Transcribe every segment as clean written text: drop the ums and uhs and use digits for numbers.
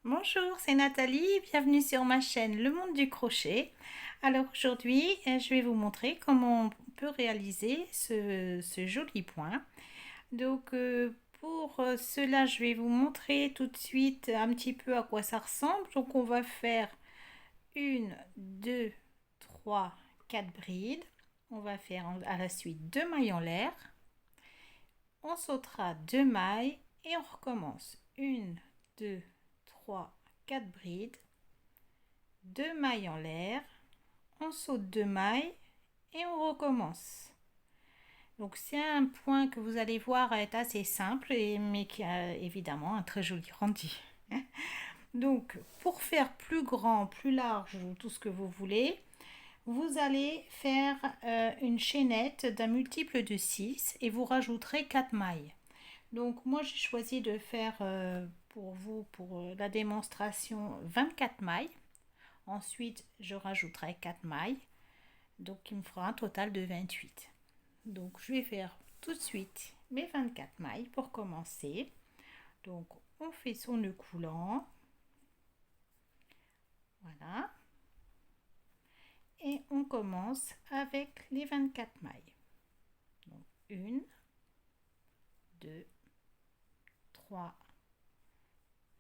Bonjour, c'est Nathalie, bienvenue sur ma chaîne Le Monde du Crochet. Alors aujourd'hui, je vais vous montrer comment on peut réaliser ce joli point. Donc pour cela, je vais vous montrer tout de suite un petit peu à quoi ça ressemble. Donc on va faire une, deux, trois, quatre brides. On va faire à la suite deux mailles en l'air. On sautera deux mailles et on recommence. Une, deux, trois, quatre brides. Deux mailles en l'air, on saute deux mailles et on recommence. Donc c'est un point que vous allez voir être assez simple mais qui a évidemment un très joli rendu. Donc pour faire plus grand, plus large ou tout ce que vous voulez, vous allez faire une chaînette d'un multiple de 6 et vous rajouterez 4 mailles. Donc moi j'ai choisi de faire pour vous, pour la démonstration, 24 mailles. Ensuite, je rajouterai 4 mailles, donc il me fera un total de 28. Donc je vais faire tout de suite mes 24 mailles pour commencer. Donc on fait son nœud coulant. Voilà. Et on commence avec les 24 mailles. Donc 1, 2, 3,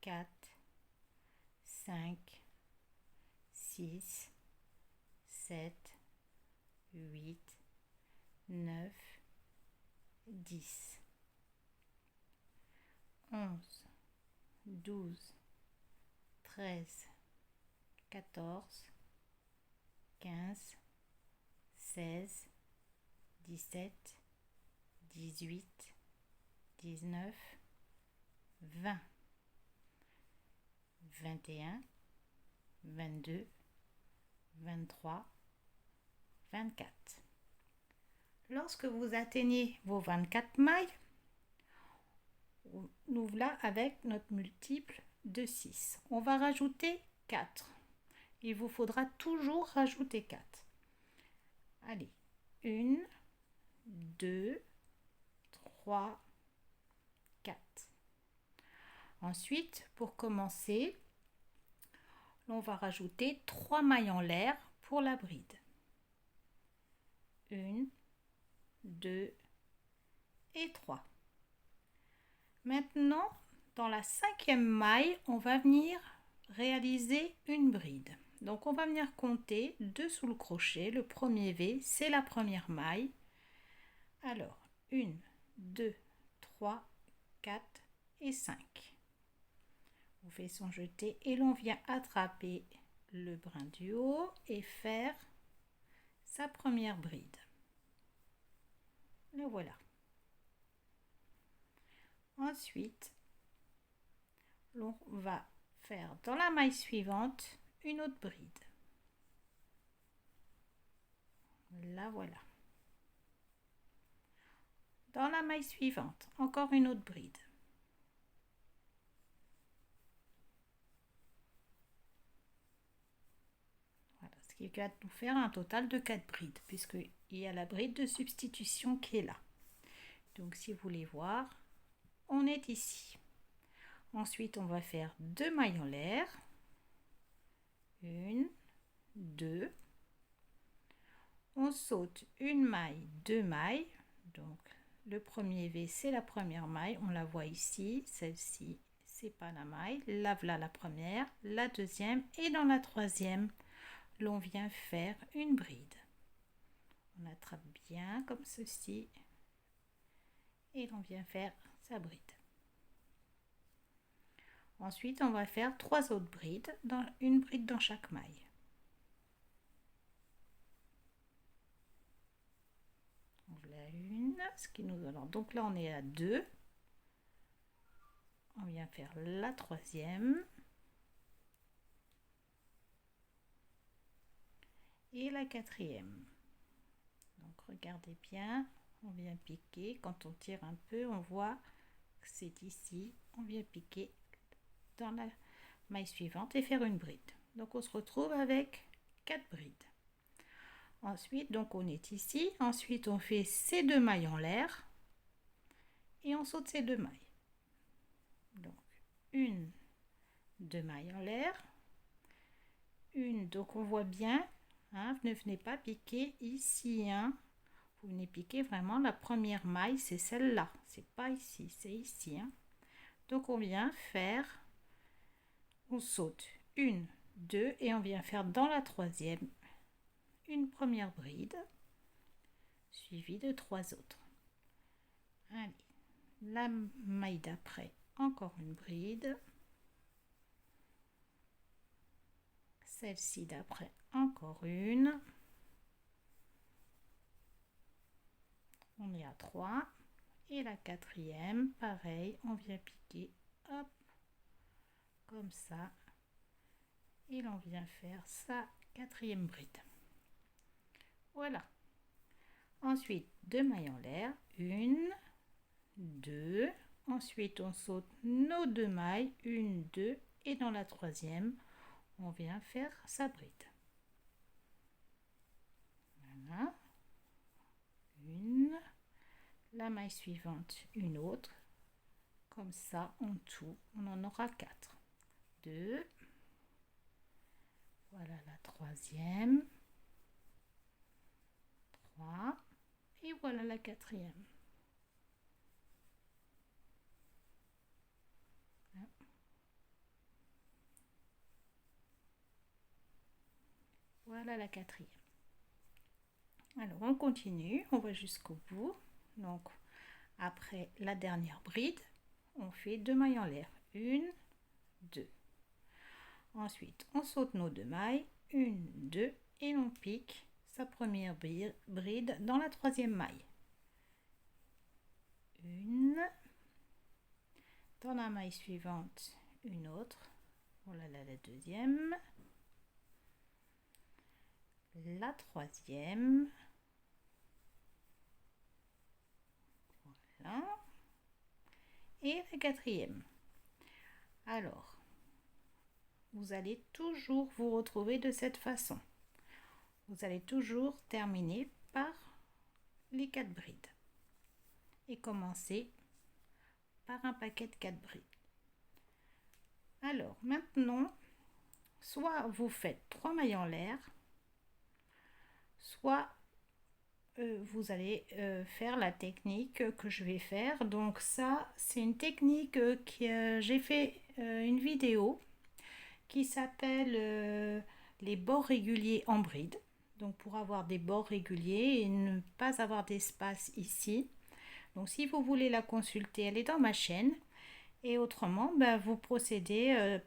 4, 5, 6, 7, 8, 9, 10, 11, 12, 13, 14, 15, 16, 17, 18, 19, 20, 21, 22, 23, 24. Lorsque vous atteignez vos 24 mailles, nous voilà avec notre multiple de 6. On va rajouter 4. Il vous faudra toujours rajouter 4. Allez, 1, 2, 3, 4. Ensuite, pour commencer, on va rajouter 3 mailles en l'air pour la bride. 1, 2 et 3. Maintenant, dans la cinquième maille, on va venir réaliser une bride. Donc on va venir compter 2 sous le crochet. Le premier V, c'est la première maille. Alors, 1, 2, 3, 4 et 5. On fait son jeté et l'on vient attraper le brin du haut et faire sa première bride. Le voilà. Ensuite, l'on va faire dans la maille suivante une autre bride. La voilà. Dans la maille suivante, encore une autre bride. Voilà, ce qui va nous faire un total de 4 brides, puisqu'il y a la bride de substitution qui est là. Donc si vous voulez voir, on est ici. Ensuite, on va faire 2 mailles en l'air. 1, 2. On saute une maille, 2 mailles. Donc le premier V, c'est la première maille. On la voit ici. Celle-ci, c'est pas la maille. Là, voilà la première, la deuxième. Et dans la troisième, l'on vient faire une bride. On attrape bien comme ceci. Et l'on vient faire sa bride. Ensuite, on va faire 3 autres brides, une bride dans chaque maille. Voilà une, ce qui nous alors donc là on est à 2. On vient faire la troisième et la quatrième. Donc regardez bien, on vient piquer. Quand on tire un peu, on voit que c'est ici. On vient piquer dans la maille suivante et faire une bride. Donc on se retrouve avec 4 brides. Ensuite, donc on est ici. Ensuite, on fait ces 2 mailles en l'air et on saute ces 2 mailles. Donc 1, 2 mailles en l'air, une, donc on voit bien, hein, ne venez pas piquer ici, hein. Vous venez piquer vraiment la première maille, c'est celle-là, c'est pas ici, c'est ici, hein. Donc on vient faire, on saute une, deux, et on vient faire dans la troisième une première bride suivie de 3 autres. Allez, la maille d'après, encore une bride, celle-ci d'après, encore une, on est à 3, et la quatrième, pareil, on vient piquer, hop, comme ça, et l'on vient faire sa quatrième bride. Voilà. Ensuite, 2 mailles en l'air, une, deux, ensuite on saute nos 2 mailles, une, deux, et dans la troisième, on vient faire sa bride. Voilà. Une, la maille suivante, une autre, comme ça en tout, on en aura 4. 2, voilà la troisième, 3, et voilà la quatrième. Voilà la quatrième. Alors on continue, on va jusqu'au bout. Donc après la dernière bride, on fait 2 mailles en l'air, une, deux. Ensuite on saute nos 2 mailles, une, deux, et on pique sa première bride dans la troisième maille. Une, dans la maille suivante, une autre, voilà la deuxième, la troisième, voilà, et la quatrième. Alors, vous allez toujours vous retrouver de cette façon. Vous allez toujours terminer par les 4 brides et commencer par un paquet de 4 brides. Alors maintenant, soit vous faites 3 mailles en l'air, soit vous allez faire la technique que je vais faire. Donc ça, c'est une technique que j'ai fait une vidéo qui s'appelle les bords réguliers en bride. Donc pour avoir des bords réguliers et ne pas avoir d'espace ici. Donc si vous voulez la consulter, elle est dans ma chaîne. Et autrement, vous procédez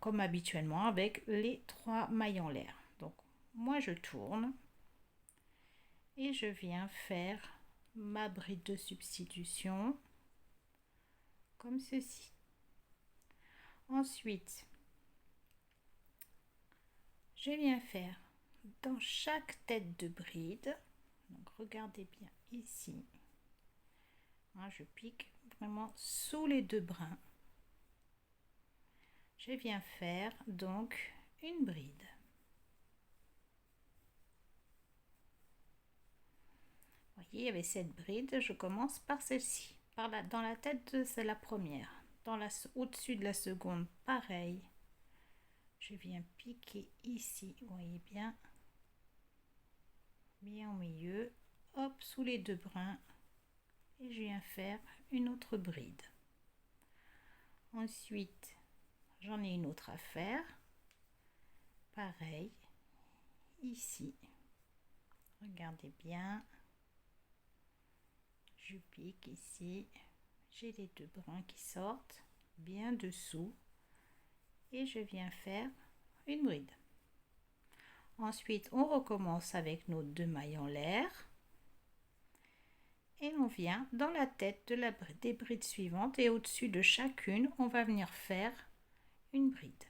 comme habituellement avec les 3 mailles en l'air. Donc moi je tourne et je viens faire ma bride de substitution comme ceci. Ensuite, je viens faire dans chaque tête de bride, donc regardez bien ici, hein, je pique vraiment sous les 2 brins, je viens faire donc une bride. Vous voyez, il y avait cette bride, je commence par celle-ci, dans la tête, c'est la première, au-dessus de la seconde, pareil, je viens piquer ici, vous voyez bien au milieu, hop, sous les 2 brins, et je viens faire une autre bride. Ensuite, j'en ai une autre à faire, pareil, ici, regardez bien, je pique ici, j'ai les 2 brins qui sortent bien dessous, et je viens faire une bride. Ensuite, on recommence avec nos 2 mailles en l'air et on vient dans la tête des brides suivantes et au-dessus de chacune, on va venir faire une bride.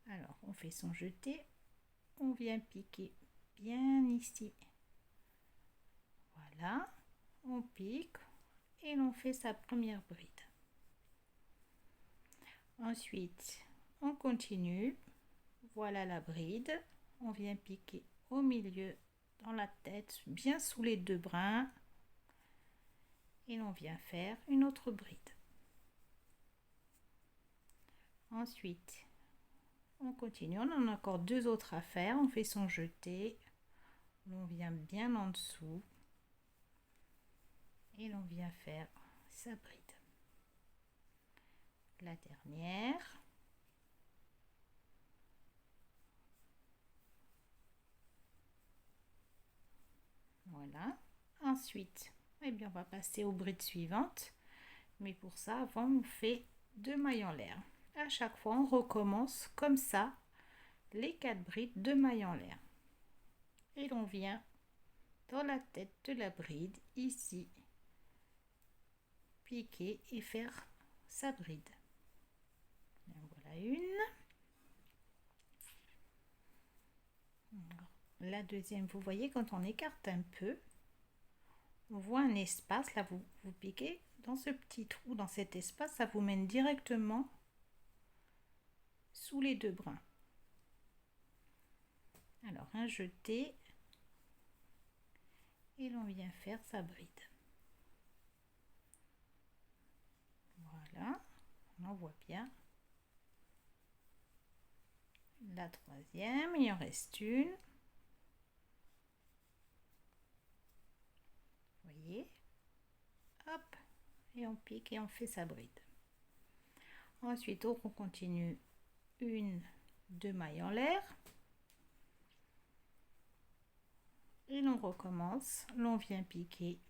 Alors, on fait son jeté, on vient piquer bien ici. Voilà, on pique et l'on fait sa première bride. Ensuite, on continue. Voilà la bride, on vient piquer au milieu dans la tête, bien sous les 2 brins, et on vient faire une autre bride. Ensuite, on continue. On en a encore 2 autres à faire. On fait son jeté. On vient bien en dessous. Et l'on vient faire sa bride. La dernière. Voilà. Ensuite, eh bien, on va passer aux brides suivantes. Mais pour ça, avant, on fait 2 mailles en l'air. À chaque fois, on recommence comme ça les 4 brides de mailles en l'air. Et l'on vient dans la tête de la bride, ici, piquer et faire sa bride. En voilà une. La deuxième, vous voyez, quand on écarte un peu, on voit un espace. Là, vous piquez dans ce petit trou, dans cet espace, ça vous mène directement sous les 2 brins. Alors, un jeté et l'on vient faire sa bride. Voilà, on en voit bien. La troisième, il en reste une. Vous voyez, hop, et on pique et on fait sa bride. Ensuite, on continue 1, 2 mailles en l'air. Et l'on recommence, l'on vient piquer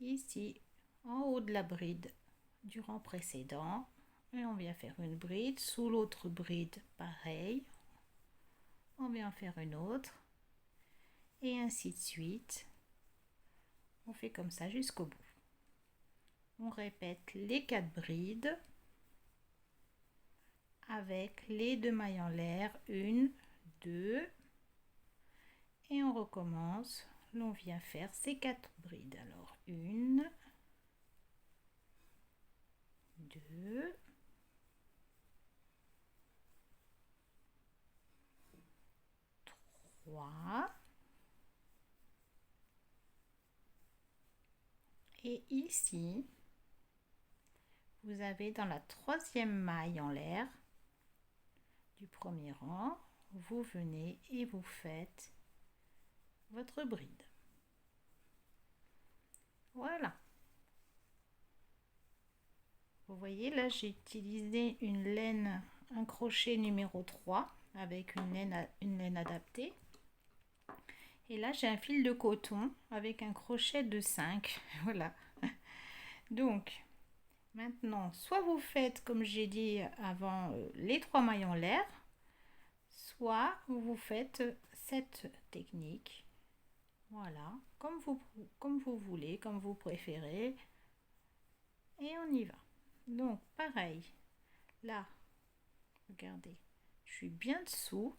ici en haut de la bride du rang précédent et on vient faire une bride. Sous l'autre bride, pareil, on vient faire une autre et ainsi de suite. On fait comme ça jusqu'au bout. On répète les 4 brides avec les 2 mailles en l'air, 1, 2, et on recommence. L'on vient faire ces 4 brides. Alors 1, 2, 3, et ici vous avez dans la 3e maille en l'air du premier rang, vous venez et vous faites votre bride. Voilà. Vous voyez là, j'ai utilisé une laine, un crochet numéro 3 avec une laine adaptée. Et là, j'ai un fil de coton avec un crochet de 5. Voilà. Donc, maintenant, soit vous faites, comme j'ai dit avant, les 3 mailles en l'air, soit vous faites cette technique. Voilà, comme vous voulez, comme vous préférez. Et on y va. Donc, pareil. Là, regardez, je suis bien dessous.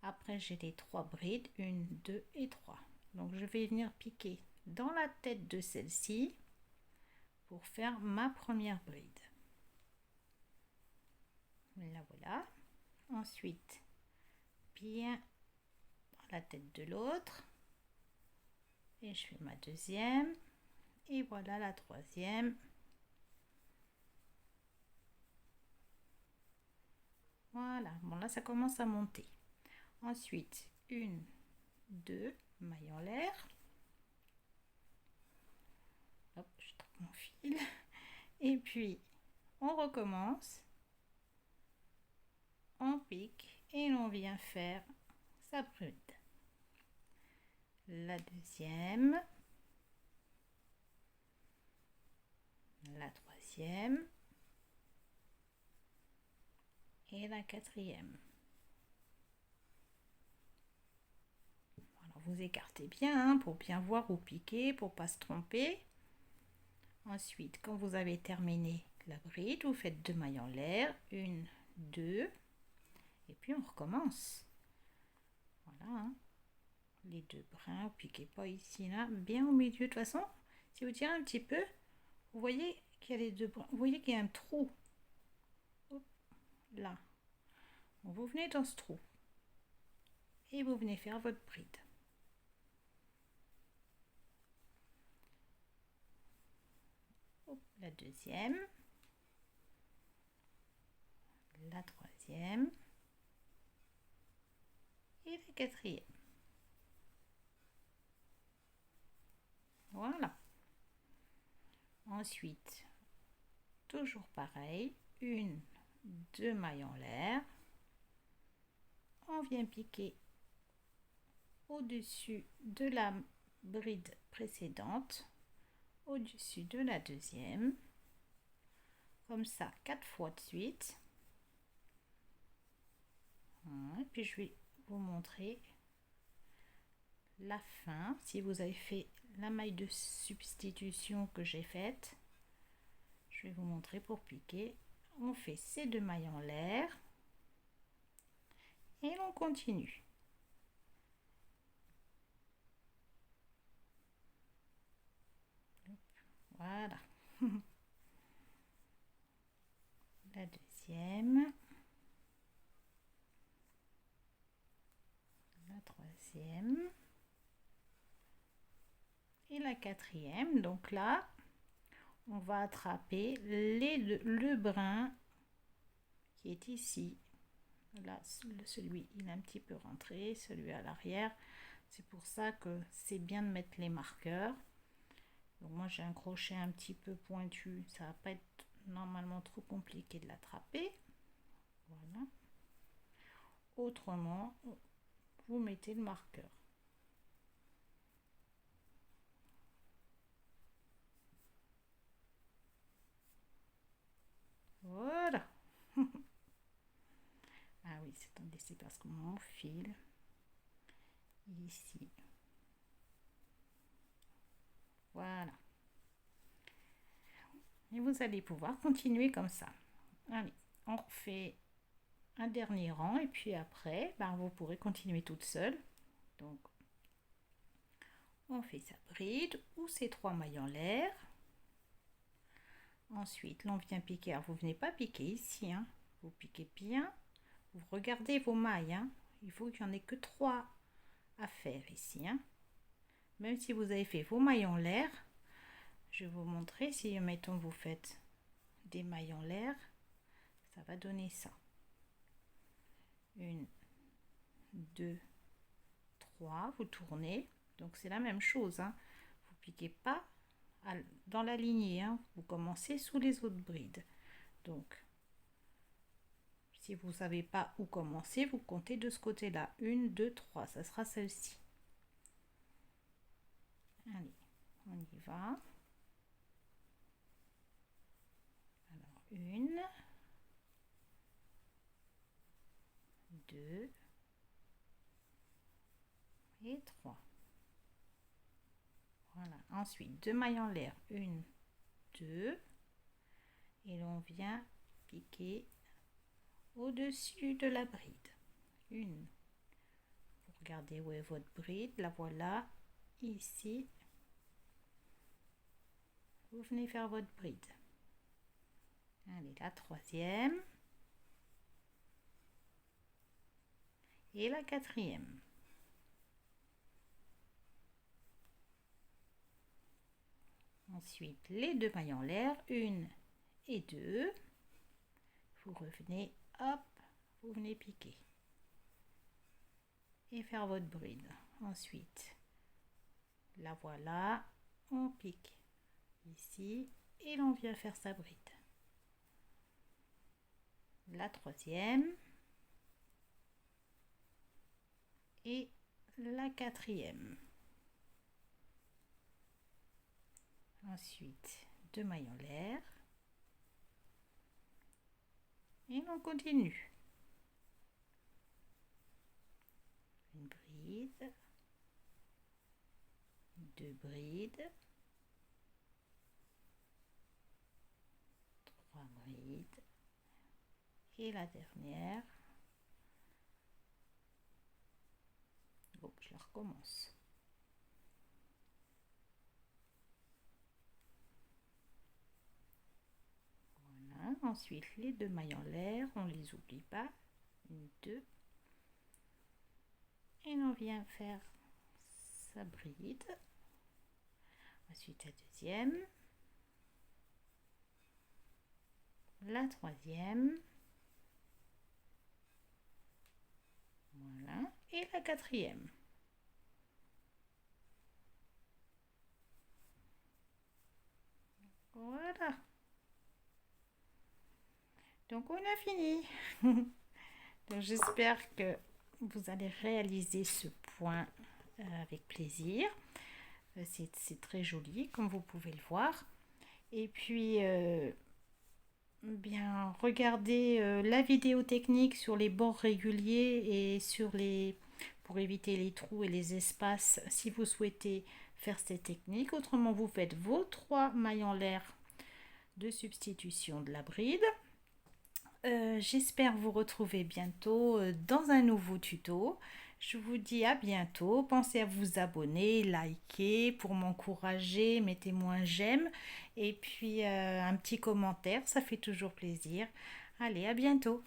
Après, j'ai les 3 brides, 1, 2 et 3. Donc, je vais venir piquer dans la tête de celle-ci pour faire ma première bride. Là, voilà. Ensuite, bien dans la tête de l'autre. Et je fais ma deuxième. Et voilà la troisième. Voilà. Bon, là, ça commence à monter. Ensuite, 1, 2, mailles en l'air. Hop, je trouve mon fil. Et puis, on recommence. On pique et l'on vient faire sa bride. La deuxième. La troisième. Et la quatrième. Voilà, vous écartez bien hein, pour bien voir où piquer, pour pas se tromper. Ensuite, quand vous avez terminé la bride, vous faites 2 mailles en l'air, 1, 2, et puis on recommence. Voilà, hein. Les 2 brins, vous piquez pas ici, là, bien au milieu. De toute façon, si vous tirez un petit peu, vous voyez qu'il y a les 2 brins, vous voyez qu'il y a un trou. Hop, là. Donc, vous venez dans ce trou et vous venez faire votre bride. Hop, la deuxième. la troisième et la quatrième. Voilà. Ensuite, toujours pareil, une, deux mailles en l'air. On vient piquer au-dessus de la bride précédente, au-dessus de la deuxième, comme ça 4 fois de suite. Et puis je vais vous montrer la fin. Si vous avez fait la maille de substitution que j'ai faite, je vais vous montrer pour piquer. On fait ces deux mailles en l'air et on continue. Voilà. La deuxième, la troisième et la quatrième. Donc là, on va attraper le brin qui est ici. Là, celui, il est un petit peu rentré, celui à l'arrière. C'est pour ça que c'est bien de mettre les marqueurs. Donc moi, j'ai un crochet un petit peu pointu. Ça va pas être normalement trop compliqué de l'attraper. Voilà. Autrement, vous mettez le marqueur. Voilà. Ah oui, c'est parce que mon fil ici. Voilà. Et vous allez pouvoir continuer comme ça. Allez, on refait un dernier rang et puis après, vous pourrez continuer toute seule. Donc, on fait sa bride ou ses 3 mailles en l'air. Ensuite, l'on vient piquer. Alors, vous venez pas piquer ici, hein. Vous piquez bien. Vous regardez vos mailles, hein. Il faut qu'il n'y en ait que 3 à faire ici, hein. Même si vous avez fait vos mailles en l'air, je vais vous montrer. Si, mettons, vous faites des mailles en l'air, ça va donner ça. 1, 2, 3, vous tournez. Donc, c'est la même chose, hein. Vous piquez pas dans la lignée, hein. Vous commencez sous les autres brides. Donc, si vous ne savez pas où commencer, vous comptez de ce côté-là. 1, 2, 3, ça sera celle-ci. Allez, on y va. Alors, 1, 2 et 3. Voilà. Ensuite, 2 mailles en l'air. 1, 2. Et l'on vient piquer au-dessus de la bride. 1. Vous regardez où est votre bride. La voilà. Ici. Vous venez faire votre bride. Allez, la troisième. Et la quatrième. Ensuite, les 2 mailles en l'air, 1 et 2. Vous revenez, hop, vous venez piquer. Et faire votre bride. Ensuite, la voilà, on pique ici et l'on vient faire sa bride. La troisième. Et la quatrième. Ensuite, 2 mailles en l'air. Et on continue. Une bride. 2 brides. 3 brides. Et la dernière. Bon, je la recommence. Voilà. Ensuite, les 2 mailles en l'air, on les oublie pas. 1, 2. Et on vient faire sa bride. Ensuite, la deuxième. La troisième. et la quatrième. Voilà. Donc on a fini. Donc j'espère que vous allez réaliser ce point avec plaisir. C'est très joli comme vous pouvez le voir. Et puis bien regardez la vidéo technique sur les bords réguliers et sur les pour éviter les trous et les espaces si vous souhaitez faire cette technique. Autrement, vous faites vos 3 mailles en l'air de substitution de la bride. J'espère vous retrouver bientôt dans un nouveau tuto. Je vous dis à bientôt. Pensez à vous abonner, liker pour m'encourager, mettez-moi un j'aime et puis un petit commentaire, ça fait toujours plaisir. Allez, à bientôt.